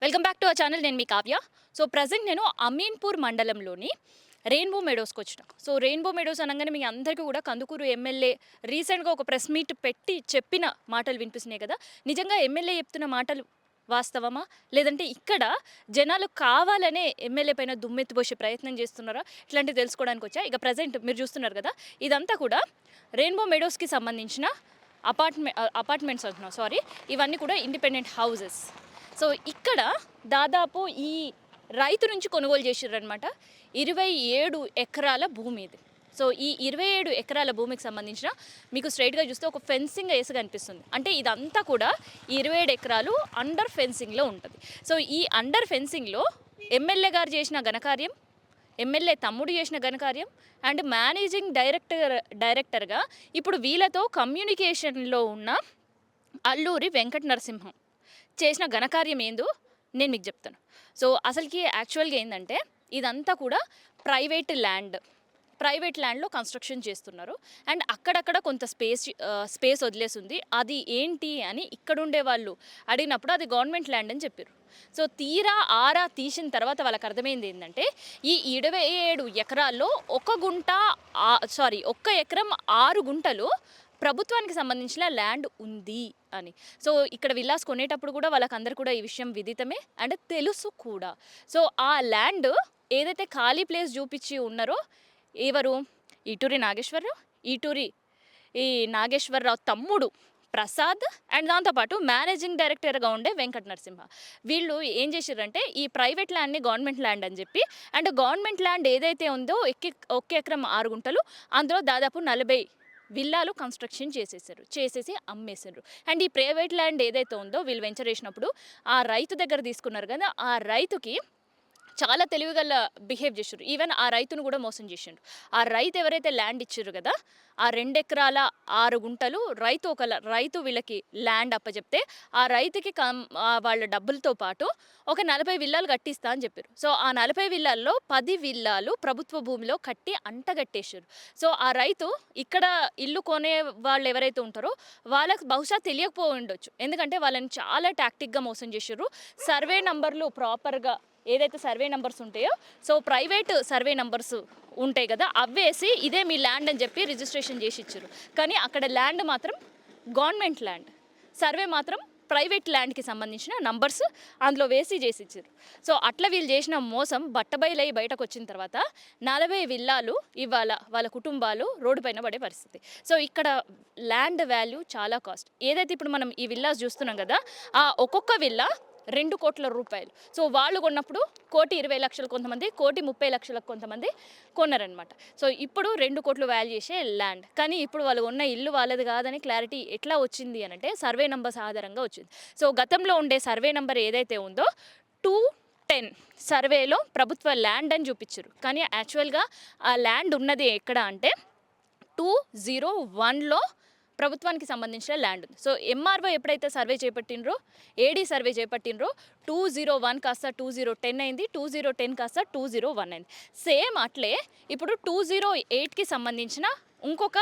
Welcome back to our channel. నేను మీ Kavya. So present నేను అమీన్పూర్ మండలంలోని రెయిన్బో మెడోస్కి వచ్చిన. సో రెయిన్బో మెడోస్ అనగానే మీ అందరికీ కూడా కందుకూరు ఎమ్మెల్యే రీసెంట్గా ఒక ప్రెస్ మీట్ పెట్టి చెప్పిన మాటలు వినిపిస్తున్నాయి కదా. నిజంగా ఎమ్మెల్యే చెప్తున్న మాటలు వాస్తవమా, లేదంటే ఇక్కడ జనాలు కావాలనే ఎమ్మెల్యే పైన దుమ్మెత్తిపోసే ప్రయత్నం చేస్తున్నారా, ఇట్లాంటివి తెలుసుకోవడానికి వచ్చా. ఇక ప్రజెంట్ మీరు చూస్తున్నారు కదా, ఇదంతా కూడా రెయిన్బో మెడోస్కి సంబంధించిన అపార్ట్మెంట్స్ అంటున్నాం, సారీ, ఇవన్నీ కూడా ఇండిపెండెంట్ హౌసెస్. సో ఇక్కడ దాదాపు ఈ రైతు నుంచి కొనుగోలు చేసిర్రనమాట 27 ఎకరాల భూమి ఇది. సో ఈ 27 ఎకరాల భూమికి సంబంధించిన మీకు స్ట్రైట్గా చూస్తే ఒక ఫెన్సింగ్ వేసి కనిపిస్తుంది. అంటే ఇదంతా కూడా ఈ 27 ఎకరాలు అండర్ ఫెన్సింగ్లో ఉంటుంది. సో ఈ అండర్ ఫెన్సింగ్లో ఎమ్మెల్యే గారు చేసిన ఘనకార్యం, ఎమ్మెల్యే తమ్ముడు చేసిన ఘనకార్యం అండ్ మేనేజింగ్ డైరెక్టర్గా ఇప్పుడు వీళ్ళతో కమ్యూనికేషన్లో ఉన్న అల్లూరి వెంకట నరసింహం చేసిన ఘనకార్యం ఏందో నేను మీకు చెప్తాను. సో అసలుకి యాక్చువల్గా ఏంటంటే ఇదంతా కూడా ప్రైవేట్ ల్యాండ్లో కన్స్ట్రక్షన్ చేస్తున్నారు. అండ్ అక్కడక్కడ కొంత స్పేస్ వదిలేసి ఉంది. అది ఏంటి అని ఇక్కడుండే వాళ్ళు అడిగినప్పుడు అది గవర్నమెంట్ ల్యాండ్ అని చెప్పారు. సో తీరా ఆరా తీసిన తర్వాత వాళ్ళకి అర్థమైంది ఏంటంటే ఈ 27 ఎకరాల్లో ఒక్క ఎకరం 6 గుంటలు ప్రభుత్వానికి సంబంధించిన ల్యాండ్ ఉంది అని. సో ఇక్కడ విల్లాస్ కొనేటప్పుడు కూడా వాళ్ళకందరూ కూడా ఈ విషయం విదితమే అండ్ తెలుసు కూడా. సో ఆ ల్యాండ్ ఏదైతే ఖాళీ ప్లేస్ చూపించి ఉన్నారో ఎవరు, ఈటూరి నాగేశ్వరరావు తమ్ముడు ప్రసాద్ అండ్ దాంతోపాటు మేనేజింగ్ డైరెక్టర్గా ఉండే వెంకట నరసింహ, వీళ్ళు ఏం చేశారంటే ఈ ప్రైవేట్ ల్యాండ్ని గవర్నమెంట్ ల్యాండ్ అని చెప్పి అండ్ గవర్నమెంట్ ల్యాండ్ ఏదైతే ఉందో ఒక్క ఎకరం 6 గుంటలు, అందులో దాదాపు 40 విల్లాలు కన్స్ట్రక్షన్ చేసేసి అమ్మేసారు. అండ్ ఈ ప్రైవేట్ ల్యాండ్ ఏదైతే ఉందో వీళ్ళు వెంచర్ చేసినప్పుడు ఆ రైతు దగ్గర తీసుకున్నారు కదా, ఆ రైతుకి చాలా తెలివిగల బిహేవ్ చేసారు. ఈవెన్ ఆ రైతును కూడా మోసం చేసిండ్రు. ఆ రైతు ఎవరైతే ల్యాండ్ ఇచ్చారు కదా, ఆ 2 ఎకరాల 6 గుంటలు రైతు వీళ్ళకి ల్యాండ్ అప్పచెప్తే ఆ రైతుకి వాళ్ళ డబ్బులతో పాటు ఒక 40 విల్లాలు కట్టిస్తా అని చెప్పారు. సో ఆ 40 విల్లాల్లో 10 విల్లాలు ప్రభుత్వ భూమిలో కట్టి అంటగట్టేశారు. సో ఆ రైతు ఇక్కడ ఇల్లు కొనే వాళ్ళు ఎవరైతే ఉంటారో వాళ్ళకి బహుశా తెలియకపోయి ఉండొచ్చు, ఎందుకంటే వాళ్ళని చాలా టాక్టిక్గా మోసం చేశారు. సర్వే నంబర్లు ప్రాపర్గా ఏదైతే సర్వే నెంబర్స్ ఉంటాయో, సో ప్రైవేట్ సర్వే నెంబర్స్ ఉంటాయి కదా, అవేసి ఇదే మీ ల్యాండ్ అని చెప్పి రిజిస్ట్రేషన్ చేసి ఇచ్చారు. కానీ అక్కడ ల్యాండ్ మాత్రం గవర్నమెంట్ ల్యాండ్, సర్వే మాత్రం ప్రైవేట్ ల్యాండ్కి సంబంధించిన నంబర్స్ అందులో వేసి చేసి ఇచ్చారు. సో అట్లా వీళ్ళు చేసిన మోసం బట్టబయలై బయటకు వచ్చిన తర్వాత 40 విల్లాలు ఇవాళ వాళ్ళ కుటుంబాలు రోడ్డు పైన పడే పరిస్థితి. సో ఇక్కడ ల్యాండ్ వాల్యూ చాలా కాస్ట్. ఏదైతే ఇప్పుడు మనం ఈ విల్లాస్ చూస్తున్నాం కదా, ఆ ఒక్కొక్క విల్లా 2 కోట్ల రూపాయలు. సో వాళ్ళు కొన్నప్పుడు 1,20,00,000 కొంతమంది, 1,30,00,000 కొంతమంది కొన్నారనమాట. సో ఇప్పుడు 2 కోట్లు వాల్యూ చేసే ల్యాండ్. కానీ ఇప్పుడు వాళ్ళు ఉన్న ఇల్లు వాళ్ళది కాదని క్లారిటీ ఎట్లా వచ్చింది అని అంటే సర్వే నెంబర్స్ ఆధారంగా వచ్చింది. సో గతంలో ఉండే సర్వే నెంబర్ ఏదైతే ఉందో 210 సర్వేలో ప్రభుత్వ ల్యాండ్ అని చూపించారు. కానీ యాక్చువల్గా ఆ ల్యాండ్ ఉన్నది ఎక్కడ అంటే 201లో ప్రభుత్వానికి సంబంధించిన ల్యాండ్ ఉంది. సో ఎంఆర్ఓ ఎప్పుడైతే సర్వే చేపట్టినరో, ఏడీ సర్వే చేపట్టినరో 201 కాస్త 2010 అయింది, 2010 కాస్త 201 అయింది. సేమ్ అట్లే ఇప్పుడు 208కి సంబంధించిన ఇంకొక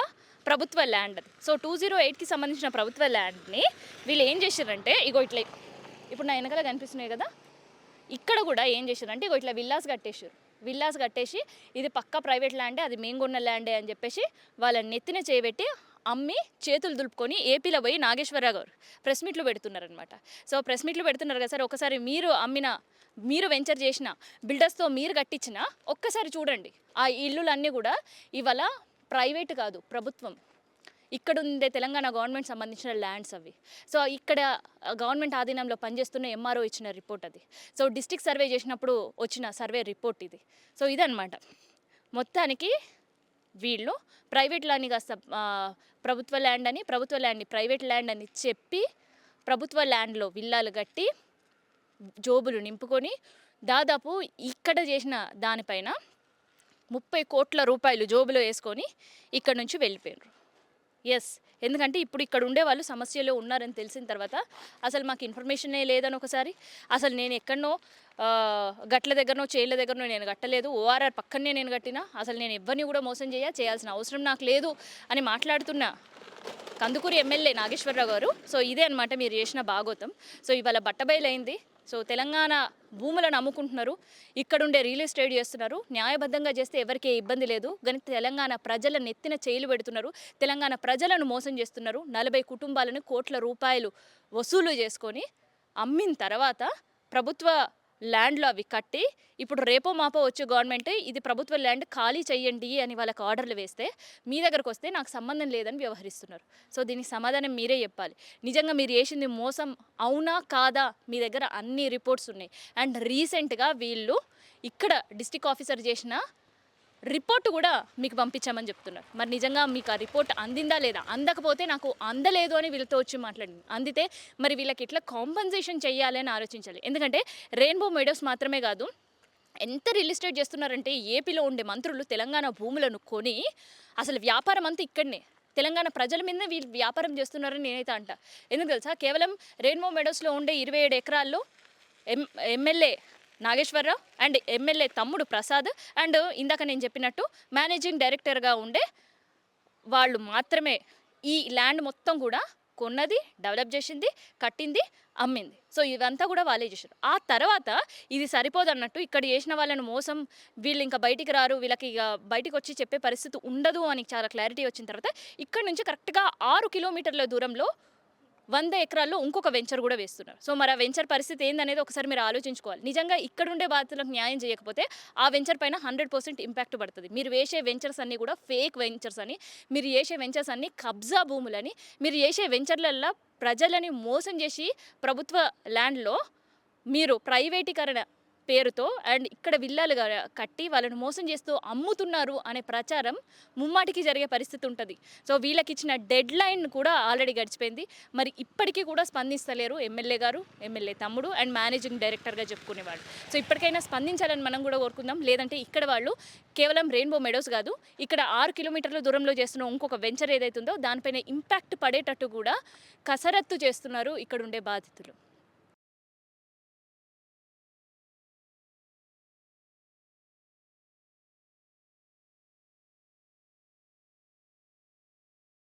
ప్రభుత్వ ల్యాండ్ అది. సో 208కి సంబంధించిన ప్రభుత్వ ల్యాండ్ని వీళ్ళు ఏం చేశారంటే ఇగో ఇట్లా ఇప్పుడు నా వెనకాల కనిపిస్తున్నాయి కదా, ఇక్కడ కూడా ఏం చేశారంటే ఇగో ఇట్లా విల్లాస్ కట్టేసి ఇది పక్కా ప్రైవేట్ ల్యాండే, అది మేము కొన్న ల్యాండే అని చెప్పేసి వాళ్ళ నెత్తిన చేయబెట్టి అమ్మి చేతులు దులుపుకొని ఏపీలో పోయి నాగేశ్వరరావు గారు ప్రెస్ మీట్లు పెడుతున్నారనమాట. సో ప్రెస్ మీట్లు పెడుతున్నారు కదా సార్, ఒకసారి మీరు వెంచర్ చేసిన బిల్డర్స్తో మీరు కట్టించిన ఒక్కసారి చూడండి, ఆ ఇల్లులన్నీ కూడా ఇవాళ ప్రైవేట్ కాదు, ప్రభుత్వం. ఇక్కడ ఉండే తెలంగాణ గవర్నమెంట్ సంబంధించిన ల్యాండ్స్ అవి. సో ఇక్కడ గవర్నమెంట్ ఆధీనంలో పనిచేస్తున్న ఎంఆర్ఓ ఇచ్చిన రిపోర్ట్ అది. సో డిస్ట్రిక్ట్ సర్వే చేసినప్పుడు వచ్చిన సర్వే రిపోర్ట్ ఇది. సో ఇదనమాట మొత్తానికి వీళ్ళు ప్రైవేట్ ల్యాండ్ని కాస్త ప్రభుత్వ ల్యాండ్ని ప్రైవేట్ ల్యాండ్ అని చెప్పి ప్రభుత్వ ల్యాండ్లో విల్లాలు కట్టి జోబులు నింపుకొని దాదాపు ఇక్కడ చేసిన దానిపైన 30 కోట్ల రూపాయలు జోబులో వేసుకొని ఇక్కడ నుంచి వెళ్ళిపోయారు. ఎస్, ఎందుకంటే ఇప్పుడు ఇక్కడ ఉండే వాళ్ళు సమస్యలో ఉన్నారని తెలిసిన తర్వాత అసలు మాకు ఇన్ఫర్మేషనే లేదని ఒకసారి, అసలు నేను ఎక్కడనో గట్ల దగ్గరనో చేళ్ళ దగ్గరనో నేను కట్టలేదు, ఓఆర్ఆర్ పక్కనే నేను కట్టినా, అసలు నేను ఎవరిని కూడా మోసం చేయాల్సిన అవసరం నాకు లేదు అని మాట్లాడుతున్నా కందుకూరు ఎమ్మెల్యే నాగేశ్వరరావు గారు. సో ఇదే అనమాట మీరు చేసిన భాగోతం. సో ఇవాళ బట్టబయలైంది. సో తెలంగాణ భూములను అమ్ముకుంటున్నారు, ఇక్కడుండే రియల్ ఎస్టేట్ చేస్తున్నారు. న్యాయబద్ధంగా చేస్తే ఎవరికి ఏ ఇబ్బంది లేదు. కానీ తెలంగాణ ప్రజల నెత్తిన చేయిలు పెడుతున్నారు. తెలంగాణ ప్రజలను మోసం చేస్తున్నారు. 40 కుటుంబాలను కోట్ల రూపాయలు వసూలు చేసుకొని అమ్మిన తర్వాత ప్రభుత్వ ల్యాండ్లో అవి కట్టి ఇప్పుడు రేపో మాపో వచ్చే గవర్నమెంట్ ఇది ప్రభుత్వ ల్యాండ్ ఖాళీ చేయండి అని వాళ్ళకి ఆర్డర్లు వేస్తే మీ దగ్గరకు వస్తే నాకు సంబంధం లేదని వ్యవహరిస్తున్నారు. సో దీనికి సమాధానం మీరే చెప్పాలి. నిజంగా మీరు చేసింది మోసం అవునా కాదా? మీ దగ్గర అన్ని రిపోర్ట్స్ ఉన్నాయి. అండ్ రీసెంట్గా వీళ్ళు ఇక్కడ డిస్ట్రిక్ట్ ఆఫీసర్ చేసిన రిపోర్ట్ కూడా మీకు పంపించామని చెప్తున్నారు. మరి నిజంగా మీకు ఆ రిపోర్ట్ అందిందా లేదా? అందకపోతే నాకు అందలేదు అని వీళ్ళతో వచ్చి మాట్లాడింది. అందితే మరి వీళ్ళకి ఎట్లా కాంపన్సేషన్ చేయాలి అని ఆలోచించాలి. ఎందుకంటే రెయిన్బో మెడోస్ మాత్రమే కాదు, ఎంత రియల్ ఎస్టేట్ చేస్తున్నారంటే ఏపీలో ఉండే మంత్రులు తెలంగాణ భూములను కొని అసలు వ్యాపారం అంతా ఇక్కడనే తెలంగాణ ప్రజల మీద వీళ్ళు వ్యాపారం చేస్తున్నారని నేనైతే అంట. ఎందుకు తెలుసా? కేవలం రెయిన్బో మెడోస్లో ఉండే 27 ఎకరాల్లో ఎమ్మెల్యే నాగేశ్వరరావు అండ్ ఎమ్మెల్యే తమ్ముడు ప్రసాద్ అండ్ ఇందాక నేను చెప్పినట్టు మేనేజింగ్ డైరెక్టర్గా ఉండే వాళ్ళు మాత్రమే ఈ ల్యాండ్ మొత్తం కూడా కొన్నది, డెవలప్ చేసింది, కట్టింది, అమ్మింది. సో ఇదంతా కూడా వాళ్ళే చేశారు. ఆ తర్వాత ఇది సరిపోదన్నట్టు ఇక్కడ చేసిన వాళ్ళని మోసం, వీళ్ళు ఇంకా బయటికి రారు, వీళ్ళకి ఇక బయటికి వచ్చి చెప్పే పరిస్థితి ఉండదు అని చాలా క్లారిటీ వచ్చిన తర్వాత ఇక్కడ నుంచి కరెక్ట్గా 6 కిలోమీటర్ల దూరంలో 100 ఎకరాల్లో ఇంకొక వెంచర్ కూడా వేస్తున్నారు. సో మరి ఆ వెంచర్ పరిస్థితి ఏందనేది ఒకసారి మీరు ఆలోచించుకోవాలి. నిజంగా ఇక్కడుండే బాధితులకు న్యాయం చేయకపోతే ఆ వెంచర్ పైన 100% ఇంపాక్ట్ పడుతుంది. మీరు వేసే వెంచర్స్ అన్నీ కూడా ఫేక్ వెంచర్స్ అని, మీరు చేసే వెంచర్స్ అన్నీ కబ్జా భూములని, మీరు చేసే వెంచర్లల్లో ప్రజలని మోసం చేసి ప్రభుత్వ ల్యాండ్లో మీరు ప్రైవేటీకరణ పేరుతో అండ్ ఇక్కడ విల్లాలు కట్టి వాళ్ళని మోసం చేస్తూ అమ్ముతున్నారు అనే ప్రచారం ముమ్మాటికి జరిగే పరిస్థితి ఉంటుంది. సో వీళ్ళకి ఇచ్చిన డెడ్ లైన్ కూడా ఆల్రెడీ గడిచిపోయింది. మరి ఇప్పటికీ కూడా స్పందిస్తలేరు ఎమ్మెల్యే గారు, ఎమ్మెల్యే తమ్ముడు అండ్ మేనేజింగ్ డైరెక్టర్గా చెప్పుకునేవాళ్ళు. సో ఇప్పటికైనా స్పందించాలని మనం కూడా కోరుకుందాం. లేదంటే ఇక్కడ వాళ్ళు కేవలం రెయిన్బో మెడోస్ కాదు, ఇక్కడ 6 కిలోమీటర్ల దూరంలో చేస్తున్న ఇంకొక వెంచర్ ఏదైతుందో దానిపైన ఇంపాక్ట్ పడేటట్టు కూడా కసరత్తు చేస్తున్నారు ఇక్కడ ఉండే బాధితులు.